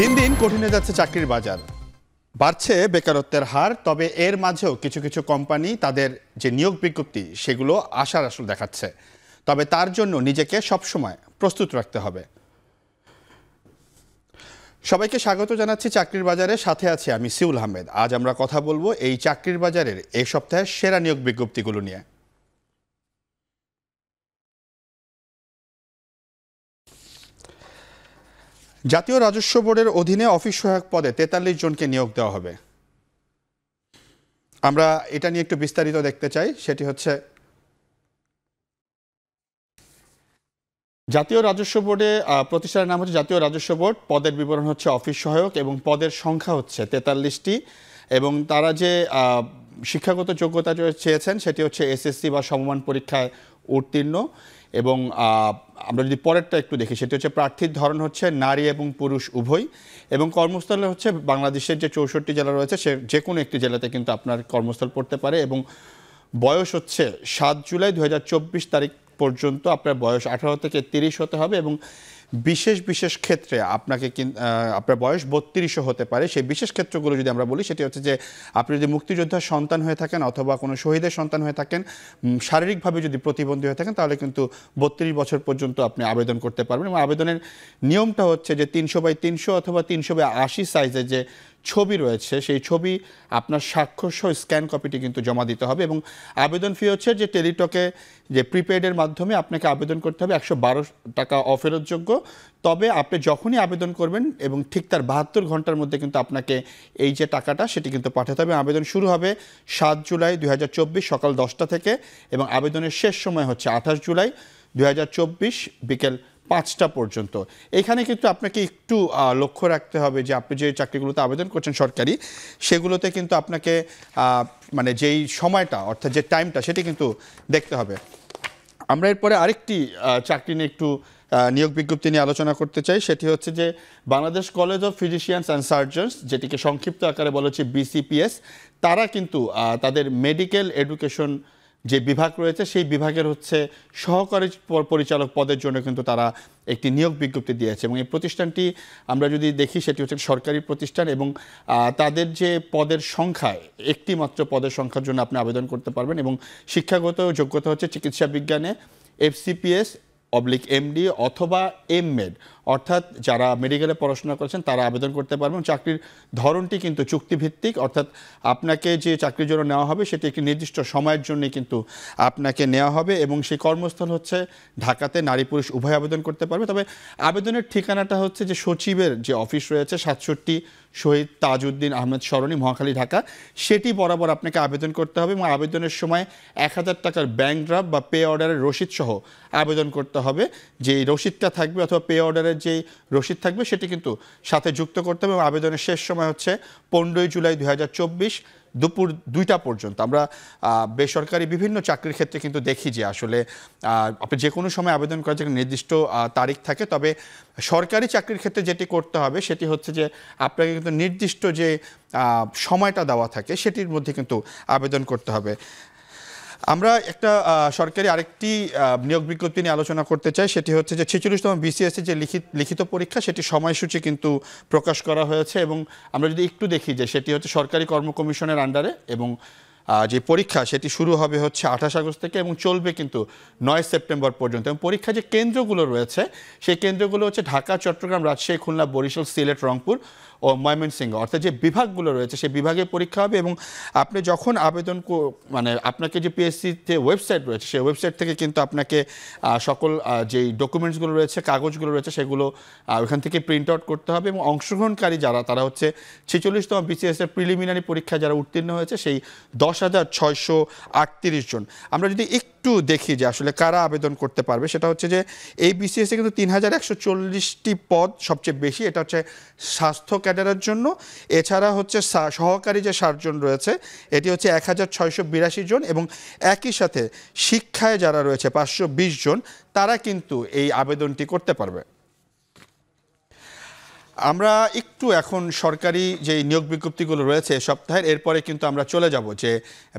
দিন দিন কঠিন হয়ে যাচ্ছে চাকরির বাজার, বাড়ছে বেকারত্বের হার। তবে এর মাঝেও কিছু কিছু কোম্পানি তাদের যে নিয়োগ বিজ্ঞপ্তি সেগুলো আশার আসল দেখাচ্ছে। তবে তার জন্য নিজেকে সবসময় প্রস্তুত রাখতে হবে। সবাইকে স্বাগত জানাচ্ছি চাকরির বাজারে, সাথে আছি আমি সিউল আহমেদ। আজ আমরা কথা বলবো এই চাকরির বাজারের এই সপ্তাহের সেরা নিয়োগ বিজ্ঞপ্তিগুলো নিয়ে। জাতীয় রাজস্ব বোর্ডের অধীনে অফিস সহায়ক পদে ৪৩ জনকে নিয়োগ দেওয়া হবে। আমরা এটা নিয়ে একটু বিস্তারিত দেখতে চাই। সেটি হচ্ছে জাতীয় রাজস্ব বোর্ডে, প্রতিষ্ঠানের নাম হচ্ছে জাতীয় রাজস্ব বোর্ড, পদের বিবরণ হচ্ছে অফিস সহায়ক এবং পদের সংখ্যা হচ্ছে ৪৩টি। এবং তারা যে শিক্ষাগত যোগ্যতা চেয়েছেন সেটি হচ্ছে এসএসসি বা সমমান পরীক্ষায় উত্তীর্ণ। এবং আমরা যদি পরেরটা একটু দেখি, সেটি হচ্ছে প্রার্থীর ধরন হচ্ছে নারী এবং পুরুষ উভয়, এবং কর্মস্থলে হচ্ছে বাংলাদেশের যে ৬৪ জেলা রয়েছে সে যে কোনো একটি জেলাতে কিন্তু আপনার কর্মস্থল পড়তে পারে। এবং বয়স হচ্ছে ৭ জুলাই ২০২৪ তারিখ পর্যন্ত আপনার বয়স ১৮ থেকে ৩০ হতে হবে। এবং বিশেষ বিশেষ ক্ষেত্রে আপনাকে আপনার বয়স ৩২ও হতে পারে। সেই বিশেষ ক্ষেত্রগুলো যদি আমরা বলি, সেটি হচ্ছে যে আপনি যদি মুক্তিযোদ্ধার সন্তান হয়ে থাকেন অথবা কোনো শহীদের সন্তান হয়ে থাকেন, শারীরিকভাবে যদি প্রতিবন্ধী হয়ে থাকেন, তাহলে কিন্তু ৩২ বছর পর্যন্ত আপনি আবেদন করতে পারবেন। এবং আবেদনের নিয়মটা হচ্ছে যে ৩০০x৩০০ অথবা ৩০০x৮০ সাইজের যে ছবি রয়েছে সেই ছবি আপনার স্বাক্ষরসহ স্ক্যান কপিটি কিন্তু জমা দিতে হবে। এবং আবেদন ফি হচ্ছে যে টেলিটকে যে প্রিপেডের মাধ্যমে আপনাকে আবেদন করতে হবে ১১২ টাকা অফেরতযোগ্য। তবে আপনি যখনই আবেদন করবেন এবং ঠিক তার ৭২ ঘন্টার মধ্যে কিন্তু আপনাকে এই যে টাকাটা সেটি কিন্তু পাঠাতে হবে। আবেদন শুরু হবে ৭ জুলাই ২০২৪ সকাল ১০টা থেকে এবং আবেদনের শেষ সময় হচ্ছে ২৮ জুলাই ২০২৪ বিকেল ৫টা পর্যন্ত। এখানে কিন্তু আপনাকে একটু লক্ষ্য রাখতে হবে যে আপনি যে চাকরিগুলোতে আবেদন করছেন সরকারি, সেগুলোতে কিন্তু আপনাকে মানে যেই সময়টা অর্থাৎ যে টাইমটা সেটি কিন্তু দেখতে হবে। আমরা এরপরে আরেকটি চাকরি নিয়ে একটু নিয়োগ বিজ্ঞপ্তি নিয়ে আলোচনা করতে চাই। সেটি হচ্ছে যে Bangladesh college of physicians and surgeons, যেটিকে সংক্ষিপ্ত আকারে বলা হচ্ছে BCPS, তারা কিন্তু তাদের মেডিকেল এডুকেশন যে বিভাগ রয়েছে সেই বিভাগের হচ্ছে সহকারী পরিচালক পদের জন্য কিন্তু তারা একটি নিয়োগ বিজ্ঞপ্তি দিয়েছে। এবং এই প্রতিষ্ঠানটি আমরা যদি দেখি সেটি হচ্ছে সরকারি প্রতিষ্ঠান এবং তাদের যে পদের সংখ্যা, একটি মাত্র পদের সংখ্যার জন্য আপনি আবেদন করতে পারবেন। এবং শিক্ষাগত যোগ্যতা হচ্ছে চিকিৎসা বিজ্ঞানে FCPS/MD অথবা MMed, অর্থাৎ যারা মেডিকেলে পড়াশোনা করেছেন তারা আবেদন করতে পারবেন। চাকরির ধরনটি কিন্তু চুক্তিভিত্তিক, অর্থাৎ আপনাকে যে চাকরির জন্য নেওয়া হবে সেটি একটি নির্দিষ্ট সময়ের জন্য কিন্তু আপনাকে নেওয়া হবে। এবং সেই কর্মস্থল হচ্ছে ঢাকাতে, নারী পুরুষ উভয় আবেদন করতে পারবে। তবে আবেদনের ঠিকানাটা হচ্ছে যে সচিবের যে অফিস রয়েছে ৬৭ শহীদ তাজউদ্দিন আহমেদ সরণি, মহাখালী, ঢাকা, সেটি বরাবর আপনাকে আবেদন করতে হবে। এবং আবেদনের সময় ১০০০ টাকার ব্যাংক ড্রাফট বা পে অর্ডারের রসিদ সহ আবেদন করতে হবে। যে রসিদটা থাকবে অথবা পে অর্ডারের যেই রসিদ থাকবে সেটি কিন্তু সাথে যুক্ত করতে হবে। এবং আবেদনের শেষ সময় হচ্ছে ১৫ জুলাই ২০২৪ দুপুর ২টা পর্যন্ত। আমরা বেসরকারি বিভিন্ন চাকরির ক্ষেত্রে কিন্তু দেখি যে আসলে আপনি যে কোনো সময় আবেদন করার জন্য নির্দিষ্ট তারিখ থাকে। তবে সরকারি চাকরির ক্ষেত্রে যেটি করতে হবে সেটি হচ্ছে যে আপনাকে কিন্তু নির্দিষ্ট যে সময়টা দেওয়া থাকে সেটির মধ্যে কিন্তু আবেদন করতে হবে। আমরা একটা সরকারি আরেকটি নিয়োগ বিজ্ঞপ্তি নিয়ে আলোচনা করতে চাই। সেটি হচ্ছে যে ৪৬তম BCSE যে লিখিত পরীক্ষা সেটি সময়সূচি কিন্তু প্রকাশ করা হয়েছে। এবং আমরা যদি একটু দেখি যে সেটি হচ্ছে সরকারি কর্ম কমিশনের আন্ডারে এবং যে পরীক্ষা সেটি শুরু হবে হচ্ছে ২৮ আগস্ট থেকে এবং চলবে কিন্তু ৯ সেপ্টেম্বর পর্যন্ত। এবং পরীক্ষা যে কেন্দ্রগুলো রয়েছে সেই কেন্দ্রগুলো হচ্ছে ঢাকা, চট্টগ্রাম, রাজশাহী, খুলনা, বরিশাল, সিলেট, রংপুর ও ময়মনসিংহ, অর্থাৎ যে বিভাগগুলো রয়েছে সেই বিভাগে পরীক্ষা হবে। এবং আপনি যখন আবেদন মানে আপনাকে যে PSC যে ওয়েবসাইট রয়েছে সেই ওয়েবসাইট থেকে কিন্তু আপনাকে সকল যেই ডকুমেন্টসগুলো রয়েছে, কাগজগুলো রয়েছে সেগুলো ওখান থেকে প্রিন্ট আউট করতে হবে। এবং অংশগ্রহণকারী যারা, তারা হচ্ছে ৪৬তম BCS-এর প্রিলিমিনারি পরীক্ষায় যারা উত্তীর্ণ হয়েছে সেই ১০,৬৩৮ জন। আমরা যদি একটু দেখি যে আসলে কারা আবেদন করতে পারবে, সেটা হচ্ছে যে এই BCS-এ কিন্তু ৩,১৪০টি পদ সবচেয়ে বেশি, এটা হচ্ছে স্বাস্থ্য ক্যাডারের জন্য। এছাড়া হচ্ছে সহকারী যে সার্জন রয়েছে এটি হচ্ছে ১,৬৮২ জন। এবং একই সাথে শিক্ষায় যারা রয়েছে ৫২০ জন, তারা কিন্তু এই আবেদনটি করতে পারবে। আমরা একটু এখন সরকারি যেই নিয়োগ বিজ্ঞপ্তিগুলো রয়েছে সপ্তাহের, এরপরে কিন্তু আমরা চলে যাব যে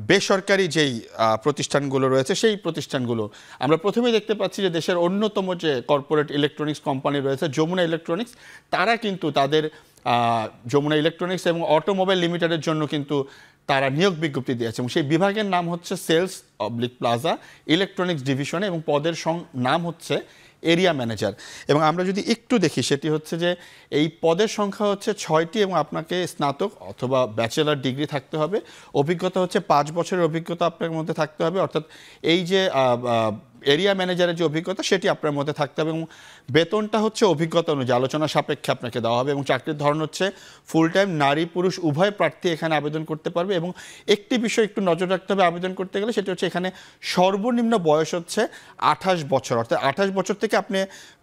বেসরকারি যেই প্রতিষ্ঠানগুলো রয়েছে সেই প্রতিষ্ঠানগুলো। আমরা প্রথমেই দেখতে পাচ্ছি যে দেশের অন্যতম যে কর্পোরেট ইলেকট্রনিক্স কোম্পানি রয়েছে যমুনা ইলেকট্রনিক্স, তারা কিন্তু তাদের যমুনা ইলেকট্রনিক্স এবং অটোমোবাইল লিমিটেডের জন্য কিন্তু তারা নিয়োগ বিজ্ঞপ্তি দিয়েছে এবং সেই বিভাগের নাম হচ্ছে সেলস প্লাজা ইলেকট্রনিক্স ডিভিশনে এবং পদের নাম হচ্ছে এরিয়া ম্যানেজার। এবং আমরা যদি একটু দেখি সেটি হচ্ছে যে এই পদের সংখ্যা হচ্ছে 6টি এবং আপনাকে স্নাতক অথবা ব্যাচেলার ডিগ্রি থাকতে হবে। অভিজ্ঞতা হচ্ছে 5 বছরের অভিজ্ঞতা আপনার মধ্যে থাকতে হবে, অর্থাৎ এই যে এরিয়া ম্যানেজারের যে অভিজ্ঞতা সেটি আপনার মধ্যে থাকতে হবে এবং বেতনটা হচ্ছে অভিজ্ঞতা অনুযায়ী আলোচনা সাপেক্ষে আপনাকে দেওয়া হবে এবং চাকরির ধরন হচ্ছে ফুল টাইম। নারী পুরুষ উভয় প্রার্থী এখানে আবেদন করতে পারবে এবং একটি বিষয় একটু নজর রাখতে হবে আবেদন করতে গেলে, সেটি হচ্ছে এখানে সর্বনিম্ন বয়স হচ্ছে 28 বছর, অর্থাৎ 28 বছর থেকে আপনি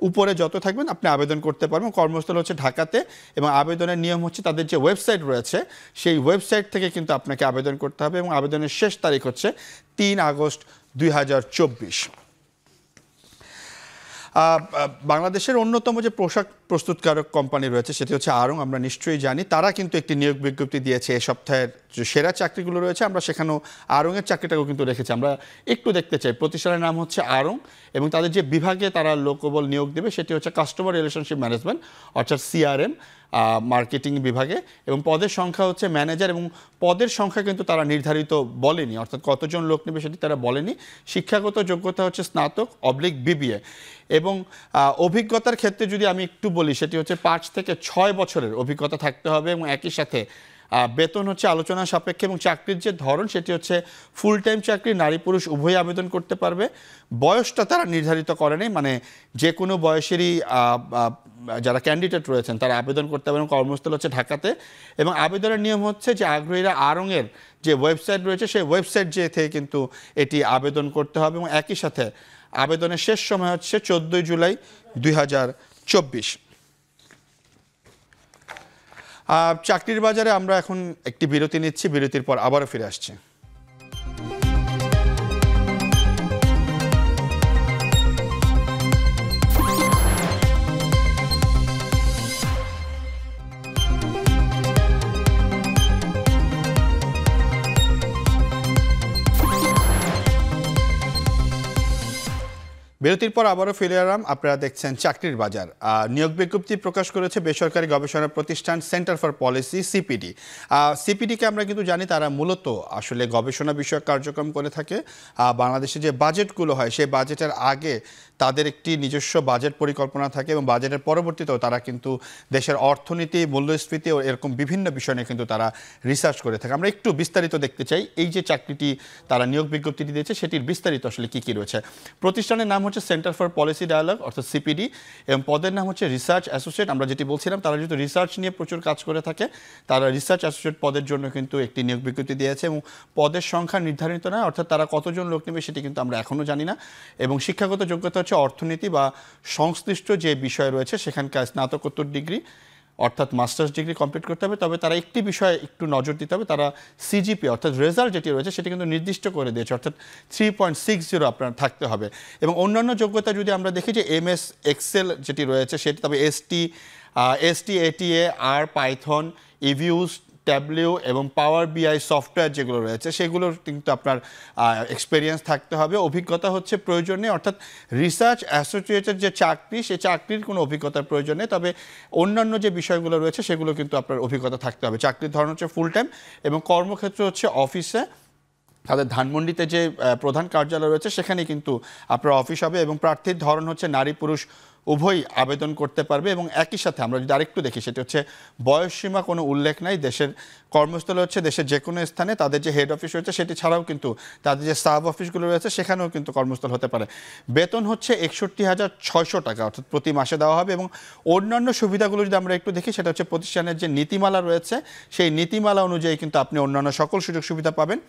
উপরে যত থাকবেন আপনি আবেদন করতে পারবেন। কর্মস্থল হচ্ছে ঢাকাতে এবং আবেদনের নিয়ম হচ্ছে তাদের যে ওয়েবসাইট রয়েছে সেই ওয়েবসাইট থেকে কিন্তু আপনাকে আবেদন করতে হবে এবং আবেদনের শেষ তারিখ হচ্ছে 3 আগস্ট 2024। বাংলাদেশের অন্যতম যে পোশাক প্রস্তুতকারক কোম্পানি রয়েছে সেটি হচ্ছে আড়ং, আমরা নিশ্চয়ই জানি। তারা কিন্তু একটি নিয়োগ বিজ্ঞপ্তি দিয়েছে এই সপ্তাহের যে সেরা চাকরিগুলো রয়েছে, আমরা সেখানেও আড়ংয়ের চাকরিটাকেও কিন্তু রেখেছি। আমরা একটু দেখতে চাই, প্রতিষ্ঠানের নাম হচ্ছে আড়ং এবং তাদের যে বিভাগে তারা লোকবল নিয়োগ দেবে সেটি হচ্ছে কাস্টমার রিলেশনশিপ ম্যানেজমেন্ট অর্থাৎ CRM মার্কেটিং বিভাগে এবং পদের সংখ্যা হচ্ছে ম্যানেজার এবং পদের সংখ্যা কিন্তু তারা নির্ধারিত বলেনি, অর্থাৎ কতজন লোক নেবে সেটি তারা বলেনি। শিক্ষাগত যোগ্যতা হচ্ছে স্নাতক BBA এবং অভিজ্ঞতার ক্ষেত্রে যদি আমি একটু বলি সেটি হচ্ছে 5 থেকে 6 বছরের অভিজ্ঞতা থাকতে হবে এবং একই সাথে বেতন হচ্ছে আলোচনা সাপেক্ষে এবং চাকরির যে ধরন সেটি হচ্ছে ফুল টাইম চাকরি, নারী পুরুষ উভয়ই আবেদন করতে পারবে। বয়সটা তারা নির্ধারিত করেনি, মানে যে কোনো বয়সেরই যারা ক্যান্ডিডেট রয়েছেন তারা আবেদন করতে পারেন। কর্মস্থল হচ্ছে ঢাকাতে এবং আবেদনের নিয়ম হচ্ছে যে আগ্রহীরা আড়ংয়ের যে ওয়েবসাইট রয়েছে সেই ওয়েবসাইট যে থেকে কিন্তু এটি আবেদন করতে হবে এবং একই সাথে আবেদনের শেষ সময় হচ্ছে 14 জুলাই 2024। চাকরির বাজারে আমরা এখন একটি বিরতি নিচ্ছি, বিরতির পর আবারও ফিরে আসছি। বিরতির পর আবারও ফিরে এলাম। আপনারা দেখছেন চাকরির বাজার। নিয়োগ বিজ্ঞপ্তি প্রকাশ করেছে বেসরকারি গবেষণা প্রতিষ্ঠান সেন্টার ফর পলিসি CPD। CPDকে আমরা কিন্তু জানি তারা মূলত আসলে গবেষণা বিষয়ক কার্যক্রম করে থাকে। বাংলাদেশে যে বাজেটগুলো হয় সেই বাজেটের আগে তাদের একটি নিজস্ব বাজেট পরিকল্পনা থাকে এবং বাজেটের পরবর্তীতেও তারা কিন্তু দেশের অর্থনীতি, মূল্যস্ফীতি ও এরকম বিভিন্ন বিষয় নিয়ে কিন্তু তারা রিসার্চ করে থাকে। আমরা একটু বিস্তারিত দেখতে চাই এই যে চাকরিটি তারা নিয়োগ বিজ্ঞপ্তিটি দিয়েছে সেটির বিস্তারিত আসলে কী কী রয়েছে। প্রতিষ্ঠানের নাম হচ্ছে সেন্টার ফর পলিসি ডায়ালগ অর্থাৎ CPD এবং পদের নাম হচ্ছে রিসার্চ অ্যাসোসিয়েট। আমরা যেটি বলছিলাম তারা যেহেতু রিসার্চ নিয়ে প্রচুর কাজ করে থাকে তারা রিসার্চ অ্যাসোসিয়েট পদের জন্য কিন্তু একটি নিয়োগ বিজ্ঞপ্তি দিয়েছে এবং পদের সংখ্যা নির্ধারিত নয়, অর্থাৎ তারা কতজন লোক নেবে সেটি কিন্তু আমরা এখনও জানি না। এবং শিক্ষাগত যোগ্যতা হচ্ছে অর্থনীতি বা সংশ্লিষ্ট যে বিষয় রয়েছে সেখানকার স্নাতকোত্তর ডিগ্রি অর্থাৎ মাস্টার্স ডিগ্রি কমপ্লিট করতে হবে। তবে তারা একটি বিষয়ে একটু নজর দিতে হবে, তারা CGPA অর্থাৎ রেজাল্ট যেটি রয়েছে সেটি কিন্তু নির্দিষ্ট করে দিয়েছে, অর্থাৎ 3.60 আপনার থাকতে হবে। এবং অন্যান্য যোগ্যতা যদি আমরা দেখি যে MS Excel যেটি রয়েছে সেটি, তবে STATA আর পাইথন, EViews, ট্যাবলিউ এবং পাওয়ার BI সফটওয়্যার যেগুলো রয়েছে সেগুলোর কিন্তু আপনার এক্সপেরিয়েন্স থাকতে হবে। অভিজ্ঞতা হচ্ছে প্রয়োজন নেই, অর্থাৎ রিসার্চ অ্যাসোসিয়েটের যে চাকরি সে চাকরির কোনো অভিজ্ঞতার প্রয়োজন নেই, তবে অন্যান্য যে বিষয়গুলো রয়েছে সেগুলো কিন্তু আপনার অভিজ্ঞতা থাকতে হবে। চাকরির ধরন হচ্ছে ফুল টাইম এবং কর্মক্ষেত্র হচ্ছে অফিসে, তাদের ধানমন্ডিতে যে প্রধান কার্যালয় রয়েছে সেখানেই কিন্তু আপনার অফিস হবে এবং প্রার্থীর ধরন হচ্ছে নারী পুরুষ উভয়ই আবেদন করতে পারবে। এবং একই সাথে আমরা যদি আরেকটু দেখি সেটি হচ্ছে বয়সসীমা কোনো উল্লেখ নাই। দেশের কর্মস্থল হচ্ছে দেশের যে কোনো স্থানে, তাদের যে হেড অফিস রয়েছে সেটি ছাড়াও কিন্তু তাদের যে সাব অফিসগুলো রয়েছে সেখানেও কিন্তু কর্মস্থল হতে পারে। বেতন হচ্ছে 61,600 টাকা অর্থাৎ প্রতি মাসে দেওয়া হবে। এবং অন্যান্য সুবিধাগুলো যদি আমরা একটু দেখি সেটা হচ্ছে প্রতিষ্ঠানের যে নীতিমালা রয়েছে সেই নীতিমালা অনুযায়ী কিন্তু আপনি অন্যান্য সকল সুযোগ সুবিধা পাবেন।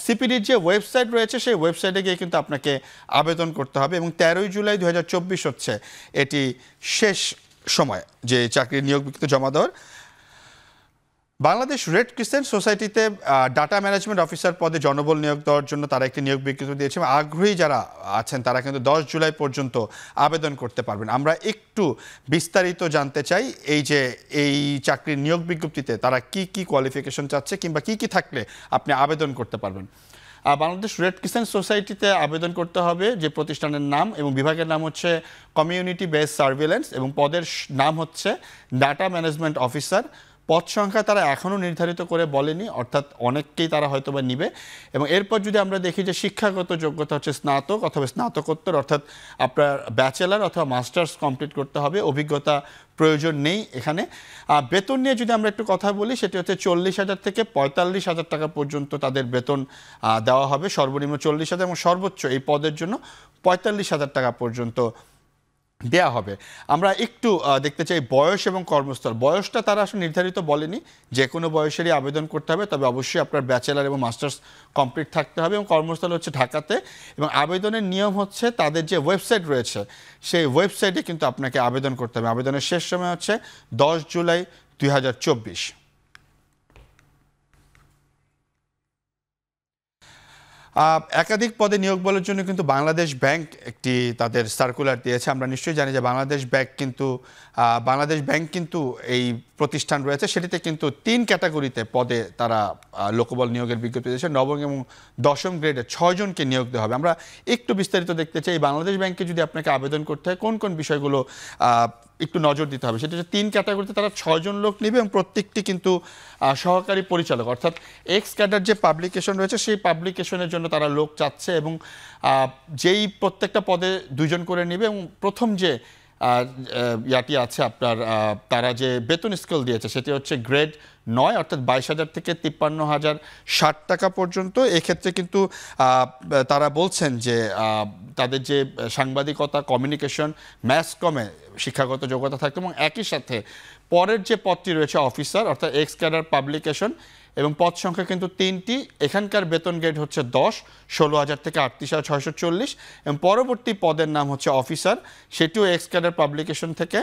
CPDর যে ওয়েবসাইট রয়েছে সেই ওয়েবসাইটে গিয়ে কিন্তু আপনাকে আবেদন করতে হবে এবং 13 জুলাই 2024 হচ্ছে এটি শেষ সময় যে চাকরির নিয়োগ বিজ্ঞপ্তি জমা দেওয়ার। বাংলাদেশ রেড ক্রিসেন্ট সোসাইটিতে ডাটা ম্যানেজমেন্ট অফিসার পদে জনবল নিয়োগ দেওয়ার জন্য তারা একটি নিয়োগ বিজ্ঞপ্তি দিয়েছে। আগ্রহী যারা আছেন তারা কিন্তু 10 জুলাই পর্যন্ত আবেদন করতে পারবেন। আমরা একটু বিস্তারিত জানতে চাই এই চাকরির নিয়োগ বিজ্ঞপ্তিতে তারা কি কি কোয়ালিফিকেশন চাচ্ছে কিংবা কি কি থাকলে আপনি আবেদন করতে পারবেন। বাংলাদেশ রেড ক্রিসেন্ট সোসাইটিতে আবেদন করতে হবে যে প্রতিষ্ঠানের নাম এবং বিভাগের নাম হচ্ছে কমিউনিটি বেস সার্ভিলেন্স এবং পদের নাম হচ্ছে ডাটা ম্যানেজমেন্ট অফিসার। পদ সংখ্যা তারা এখনও নির্ধারিত করে বলেনি, অর্থাৎ অনেককেই তারা হয়তো বা নিবে। এবং এরপর যদি আমরা দেখি যে শিক্ষাগত যোগ্যতা হচ্ছে স্নাতক অথবা স্নাতকোত্তর, অর্থাৎ আপনার ব্যাচেলার অথবা মাস্টার্স কমপ্লিট করতে হবে, অভিজ্ঞতা প্রয়োজন নেই এখানে। বেতন নিয়ে যদি আমরা একটু কথা বলি, সেটি হচ্ছে 40,000 থেকে 45,000 টাকা পর্যন্ত তাদের বেতন দেওয়া হবে। সর্বনিম্ন 40,000 এবং সর্বোচ্চ এই পদের জন্য 45,000 টাকা পর্যন্ত দেয়া হবে। আমরা একটু দেখতে চাই বয়স এবং কর্মস্থল। বয়সটা তারা আসলে নির্ধারিত বলেনি, যে কোনো বয়সেরই আবেদন করতে হবে, তবে অবশ্যই আপনার ব্যাচেলার এবং মাস্টার্স কমপ্লিট থাকতে হবে এবং কর্মস্থল হচ্ছে ঢাকাতে। এবং আবেদনের নিয়ম হচ্ছে তাদের যে ওয়েবসাইট রয়েছে সেই ওয়েবসাইটে কিন্তু আপনাকে আবেদন করতে হবে। আবেদনের শেষ সময় হচ্ছে 10 জুলাই 2024। একাধিক পদে নিয়োগ বলার জন্য কিন্তু বাংলাদেশ ব্যাংক একটি তাদের সার্কুলার দিয়েছে। আমরা নিশ্চয়ই জানি যে বাংলাদেশ ব্যাংক কিন্তু এই প্রতিষ্ঠান রয়েছে, সেটিতে কিন্তু 3 ক্যাটাগরিতে পদে তারা লোকবল নিয়োগের বিজ্ঞপ্তি দিয়েছে। নবম এবং 10ম গ্রেডে 6 জনকে নিয়োগ দেওয়া হবে। আমরা একটু বিস্তারিত দেখতে চাই বাংলাদেশ ব্যাংকে যদি আপনাকে আবেদন করতে হয় কোন কোন বিষয়গুলো একটু নজর দিতে হবে। সেটা হচ্ছে 3 ক্যাটাগরিতে তারা 6 জন লোক নেবে এবং প্রত্যেকটি কিন্তু সহকারী পরিচালক, অর্থাৎ এক্স ক্যাডার যে পাবলিকেশন রয়েছে সেই পাবলিকেশনের জন্য তারা লোক চাচ্ছে এবং যেই প্রত্যেকটা পদে 2 জন করে নেবে। এবং প্রথম যে ইয়াটি আছে আপনার তারা যে বেতন স্কেল দিয়েছে সেটি হচ্ছে গ্রেড 9, অর্থাৎ 22,000 থেকে 53,060 টাকা পর্যন্ত। এক্ষেত্রে কিন্তু তারা বলছেন যে তাদের যে সাংবাদিকতা, কমিউনিকেশন, ম্যাস কমে শিক্ষাগত যোগ্যতা থাকতে এবং একই সাথে পরের যে পদটি রয়েছে অফিসার, অর্থাৎ এক্স ক্যাডার পাবলিকেশন, এবং পদ সংখ্যা কিন্তু 3টি। এখানকার বেতন গ্রেড হচ্ছে 10, 16,000 থেকে 38,640 এবং পরবর্তী পদের নাম হচ্ছে অফিসার, সেটিও এক্স ক্যাডার পাবলিকেশন থেকে।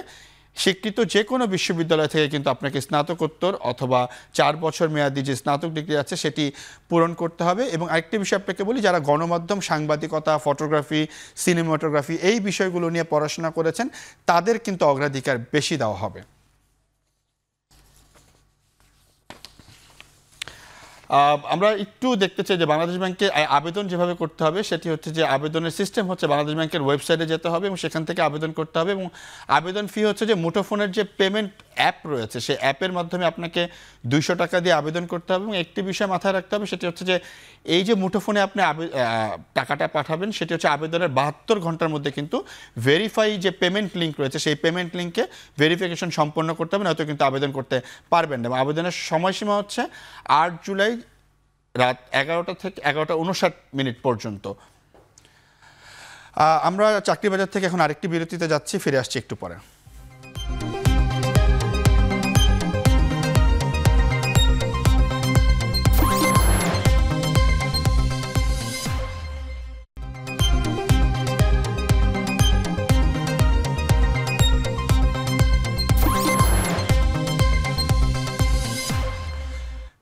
স্বীকৃত যে কোনো বিশ্ববিদ্যালয় থেকে কিন্তু আপনাকে স্নাতকোত্তর অথবা 4 বছর মেয়াদী যে স্নাতক ডিগ্রি আছে সেটি পূরণ করতে হবে। এবং আরেকটি বিষয় আপনাকে বলি, যারা গণমাধ্যম, সাংবাদিকতা, ফটোগ্রাফি, সিনেমাটোগ্রাফি এই বিষয়গুলো নিয়ে পড়াশোনা করেছেন তাদের কিন্তু অগ্রাধিকার বেশি দেওয়া হবে। আমরা একটু দেখতে চাই যে বাংলাদেশ ব্যাংকে আবেদন যেভাবে করতে হবে সেটি হচ্ছে যে আবেদনের সিস্টেম হচ্ছে বাংলাদেশ ব্যাংকের ওয়েবসাইটে যেতে হবে এবং সেখান থেকে আবেদন করতে হবে। এবং আবেদন ফি হচ্ছে যে মুঠোফোনের যে পেমেন্ট অ্যাপ রয়েছে সেই অ্যাপের মাধ্যমে আপনাকে 200 টাকা দিয়ে আবেদন করতে হবে। এবং একটি বিষয় মাথায় রাখতে হবে, সেটি হচ্ছে যে এই যে মুঠোফোনে আপনি টাকাটা পাঠাবেন সেটি হচ্ছে আবেদনের 72 ঘন্টার মধ্যে কিন্তু ভেরিফাই যে পেমেন্ট লিঙ্ক রয়েছে সেই পেমেন্ট লিঙ্কে ভেরিফিকেশন সম্পন্ন করতে হবে, নয়তো কিন্তু আবেদন করতে পারবেন না। এবং আবেদনের সময়সীমা হচ্ছে 8 জুলাই রাত 11টা থেকে 11:59 পর্যন্ত। আমরা চাকরি বাজার থেকে এখন আরেকটি বিরতিতে যাচ্ছি, ফিরে আসছি একটু পরে।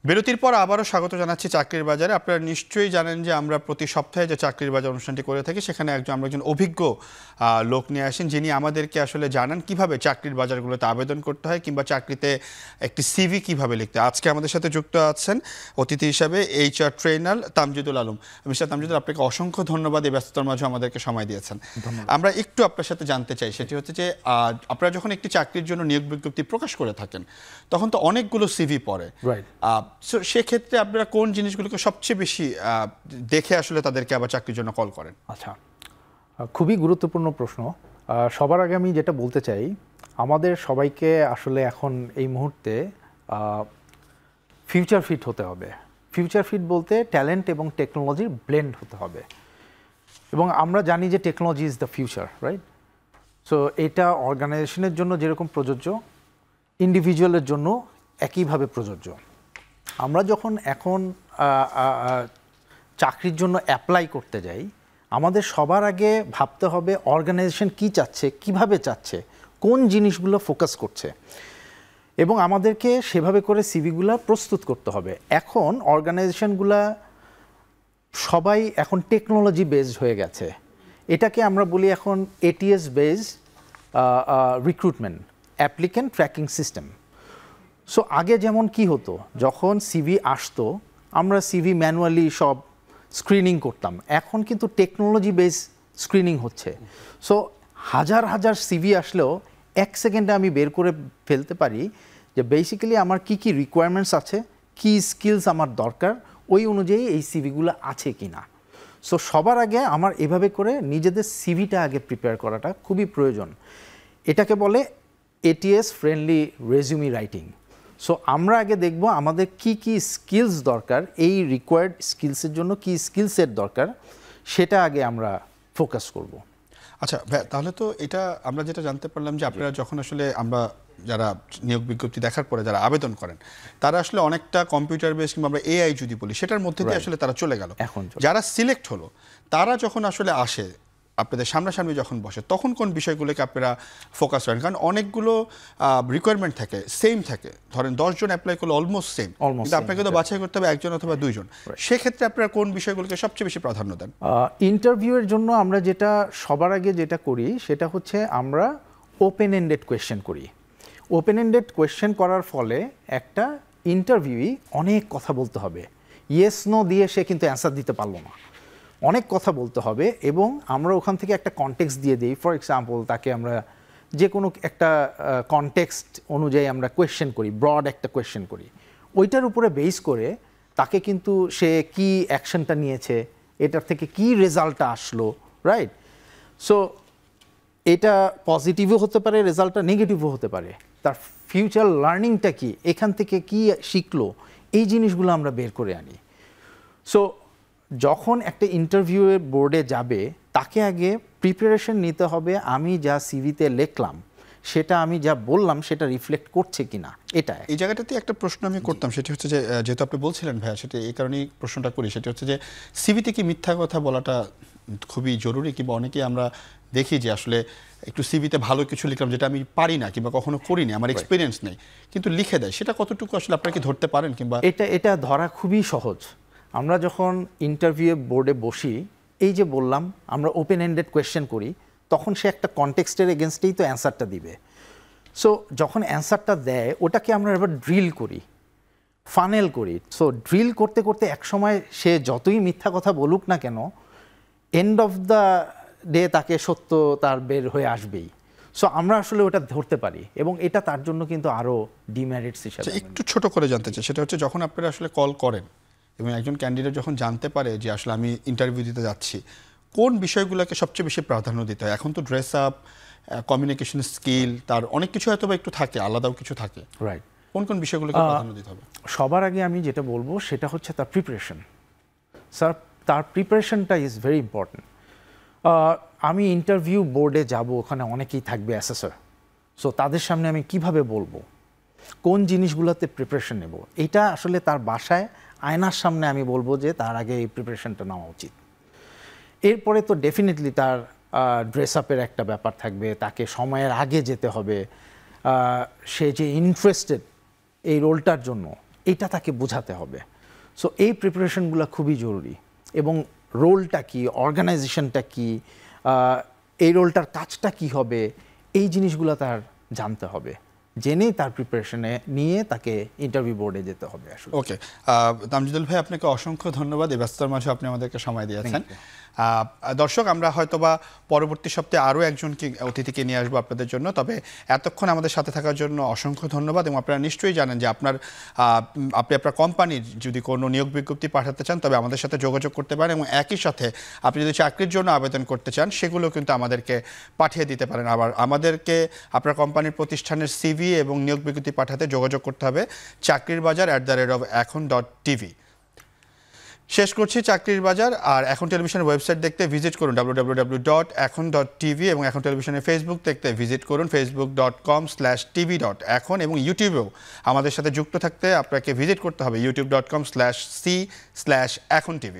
বিরতির পর আবারও স্বাগত জানাচ্ছি চাকরির বাজারে। আপনারা নিশ্চয়ই জানেন যে আমরা প্রতি সপ্তাহে যে চাকরির বাজার অনুষ্ঠানটি করে থাকি সেখানে আমরা একজন অভিজ্ঞ লোক নিয়ে আসেন যিনি আমাদেরকে আসলে জানান কিভাবে চাকরির বাজারগুলোতে আবেদন করতে হয় কিংবা চাকরিতে একটি সিভি কিভাবে লিখতে হয়। আজকে আমাদের সাথে যুক্ত আছেন অতিথি হিসাবে HR trainer Tamjidul Alam. Mister Tamjidul, আপনাকে অসংখ্য ধন্যবাদ এই ব্যস্ততার মাঝে আমাদেরকে সময় দিয়েছেন। আমরা একটু আপনার সাথে জানতে চাই, সেটি হচ্ছে যে আপনারা যখন একটি চাকরির জন্য নিয়োগ বিজ্ঞপ্তি প্রকাশ করে থাকেন তখন তো অনেকগুলো সিভি পড়ে, সেক্ষেত্রে আপনারা কোন জিনিসগুলোকে সবচেয়ে বেশি দেখে আসলে তাদেরকে আবার চাকরির জন্য কল করেন? আচ্ছা, খুবই গুরুত্বপূর্ণ প্রশ্ন। সবার আগে আমি যেটা বলতে চাই, আমাদের সবাইকে আসলে এখন এই মুহূর্তে ফিউচার ফিট হতে হবে। ফিউচার ফিট বলতে ট্যালেন্ট এবং টেকনোলজির ব্লেন্ড হতে হবে। এবং আমরা জানি যে technology is the future, right? So এটা অর্গানাইজেশনের জন্য যেরকম প্রযোজ্য, ইন্ডিভিজুয়ালের জন্য একইভাবে প্রযোজ্য। আমরা যখন এখন চাকরির জন্য অ্যাপ্লাই করতে যাই, আমাদের সবার আগে ভাবতে হবে অর্গানাইজেশন কী চাচ্ছে, কিভাবে চাচ্ছে, কোন জিনিসগুলো ফোকাস করছে। এবং আমাদেরকে সেভাবে করে সিভিগুলা প্রস্তুত করতে হবে। এখন অর্গানাইজেশনগুলা সবাই এখন টেকনোলজি বেসড হয়ে গেছে, এটাকে আমরা বলি এখন ATS based recruitment, applicant tracking system. So আগে যেমন কি হতো, যখন সিভি আসতো আমরা সিভি ম্যানুয়ালি সব স্ক্রিনিং করতাম, এখন কিন্তু টেকনোলজি বেসড স্ক্রিনিং হচ্ছে। সো হাজার হাজার সিভি আসলেও 1 সেকেন্ডে আমি বের করে ফেলতে পারি যে বেসিক্যালি আমার কি কি রিকোয়ারমেন্টস আছে, কি স্কিলস আমার দরকার, ওই অনুযায়ী এই সিভিগুলো আছে কি না। সো সবার আগে আমার এভাবে করে নিজেদের সিভিটা আগে প্রিপেয়ার করাটা খুবই প্রয়োজন। এটাকে বলে ATS friendly resume writing. So আমরা আগে দেখব আমাদের কি কি স্কিলস দরকার, এই রিকোয়ার্ড স্কিলসের জন্য কি স্কিল সেট দরকার, সেটা আগে আমরা ফোকাস করব। আচ্ছা ভাই, তাহলে তো এটা আমরা যেটা জানতে পারলাম যে আপনারা যখন আসলে আমরা যারা নিয়োগ বিজ্ঞপ্তি দেখার পরে যারা আবেদন করেন তারা আসলে অনেকটা কম্পিউটার বেস কিংবা আমরা AI যদি বলি সেটার মধ্যে দিয়ে আসলে তারা চলে গেল। এখন যারা সিলেক্ট হলো তারা যখন আসলে আসে আপনাদের সামনাসামনি যখন বসে তখন কোন বিষয়গুলোকে আপনারা ফোকাস করেন? কারণ অনেকগুলো রিকোয়ারমেন্ট থাকে, সেম থাকে, ধরেন 10 জন অ্যাপ্লাই করলে অলমোস্ট সেম, কিন্তু আপনাকে তো বাছাই করতে হবে 1 জন অথবা 2 জন। সেক্ষেত্রে আপনারা কোন বিষয়গুলোকে সবচেয়ে বেশি প্রাধান্য দেন? ইন্টারভিউয়ের জন্য আমরা যেটা সবার আগে যেটা করি সেটা হচ্ছে আমরা ওপেন এন্ডেড কোয়েশ্চেন করি। ওপেন এন্ডেড কোয়েশ্চেন করার ফলে একটা ইন্টারভিউই অনেক কথা বলতে হবে, ইয়েস নো দিয়ে সে কিন্তু অ্যান্সার দিতে পারলো না, অনেক কথা বলতে হবে। এবং আমরা ওখান থেকে একটা কনটেক্সট দিয়ে দিই। ফর এক্সাম্পল তাকে আমরা যে কোনো একটা কনটেক্সট অনুযায়ী আমরা কোয়েশ্চেন করি, ব্রড একটা কোয়েশ্চেন করি, ওইটার উপরে বেস করে তাকে কিন্তু সে কি অ্যাকশনটা নিয়েছে, এটার থেকে কি রেজাল্টটা আসলো, রাইট? সো এটা পজিটিভও হতে পারে, রেজাল্টটা নেগেটিভও হতে পারে, তার ফিউচার লার্নিংটা কি, এখান থেকে কি শিখলো, এই জিনিসগুলো আমরা বের করে আনি। সো যখন একটা ইন্টারভিউয়ের বোর্ডে যাবে তাকে আগে প্রিপারেশন নিতে হবে, আমি যা সিভিতে লিখলাম সেটা আমি যা বললাম সেটা রিফ্লেক্ট করছে কিনা। এটা এই জায়গাটাতে একটা প্রশ্ন আমি করতাম, সেটা হচ্ছে যে যেহেতু আপনি বলছিলেন ভাইয়া, সেটা এই কারণেই প্রশ্নটা করি, সেটা হচ্ছে যে সিভিতে কি মিথ্যা কথা বলাটা খুবই জরুরি? কিংবা অনেকেই আমরা দেখি যে আসলে একটু সিভিতে ভালো কিছু লিখলাম যেটা আমি পারি না কিংবা কখনো করিনি, আমার এক্সপিরিয়েন্স নেই, কিন্তু লিখে দেয়, সেটা কতটুকু আসলে আপনারা কি ধরতে পারেন? কিংবা এটা ধরা খুবই সহজ। আমরা যখন ইন্টারভিউ বোর্ডে বসি, এই যে বললাম আমরা ওপেন এন্ডেড কোয়েশ্চেন করি, তখন সে একটা কনটেক্সটের এগেনস্টেই তো অ্যান্সারটা দিবে। সো যখন অ্যান্সারটা দেয় ওটাকে আমরা এবার ড্রিল করি, ফানেল করি। সো ড্রিল করতে করতে একসময় সে যতই মিথ্যা কথা বলুক না কেন, এন্ড অফ দ্য ডে তাকে সত্য তার বের হয়ে আসবেই। সো আমরা আসলে ওটা ধরতে পারি এবং এটা তার জন্য কিন্তু আরও ডিমেরিটস হিসাবে। একটু ছোট করে জানতে চাই, সেটা হচ্ছে যখন আপনারা আসলে কল করেন এবং একজন ক্যান্ডিডেট যখন জানতে পারে যে আসলে আমি ইন্টারভিউ দিতে যাচ্ছি, কোন বিষয়গুলোকে সবচেয়ে বেশি প্রাধান্য দিতে হয়? এখন তো ড্রেস আপ, কমিউনিকেশন স্কিল, তার অনেক কিছু হয়তো বা একটু থাকে, আলাদাও কিছু থাকে, রাইট? কোন কোন বিষয়গুলোকে প্রাধান্য দিতে হবে? সবার আগে আমি যেটা বলবো সেটা হচ্ছে তার প্রিপারেশন। স্যার, তার প্রিপারেশনটা ইজ ভেরি ইম্পর্ট্যান্ট। আমি ইন্টারভিউ বোর্ডে যাব, ওখানে অনেকেই থাকবে অ্যাসেসর। সো তাদের সামনে আমি কিভাবে বলবো, কোন জিনিসগুলোতে প্রিপারেশন নেব, এটা আসলে তার বাসায় আয়নার সামনে আমি বলবো যে তার আগে এই প্রিপারেশনটা নেওয়া উচিত। এরপরে তো ডেফিনেটলি তার ড্রেস আপের একটা ব্যাপার থাকবে, তাকে সময়ের আগে যেতে হবে, সে যে ইন্টারেস্টেড এই রোলটার জন্য এটা তাকে বোঝাতে হবে। সো এই প্রিপারেশনগুলো খুবই জরুরি। এবং রোলটা কি, অর্গানাইজেশনটা কি, এই রোলটার কাজটা কি হবে, এই জিনিসগুলো তার জানতে হবে, জেনেই তার প্রিপারেশনে নিয়ে তাকে ইন্টারভিউ বোর্ডে যেতে হবে আসলে। ওকে, তামজিদুল ভাই আপনাকে অসংখ্য ধন্যবাদ, এই ব্যস্ততার মাঝে আপনি আমাদেরকে সময় দিয়েছেন। দর্শক, আমরা হয়তোবা পরবর্তী সপ্তাহে আরও একজনকে অতিথিকে নিয়ে আসবো আপনাদের জন্য। তবে এতক্ষণ আমাদের সাথে থাকার জন্য অসংখ্য ধন্যবাদ। এবং আপনারা নিশ্চয়ই জানেন যে আপনি আপনার কোম্পানির যদি কোনো নিয়োগ বিজ্ঞপ্তি পাঠাতে চান তবে আমাদের সাথে যোগাযোগ করতে পারেন, এবং একই সাথে আপনি যদি চাকরির জন্য আবেদন করতে চান সেগুলো কিন্তু আমাদেরকে পাঠিয়ে দিতে পারেন। আবার আমাদেরকে আপনার কোম্পানির প্রতিষ্ঠানের সিভি এবং নিয়োগ বিজ্ঞপ্তি পাঠাতে যোগাযোগ করতে হবে চাকরিরবাজার@এখন.tv। শেষ করছি চাকরির বাজার। আর এখন টেলিভিশনের ওয়েবসাইট দেখতে ভিজিট করুন www.এখন.tv, এবং এখন টেলিভিশনের ফেসবুক দেখতে ভিজিট করুন facebook.com/tv.এখন, এবং ইউটিউবেও আমাদের সাথে যুক্ত থাকতে আপনাকে ভিজিট করতে হবে youtube.com/c/echontv।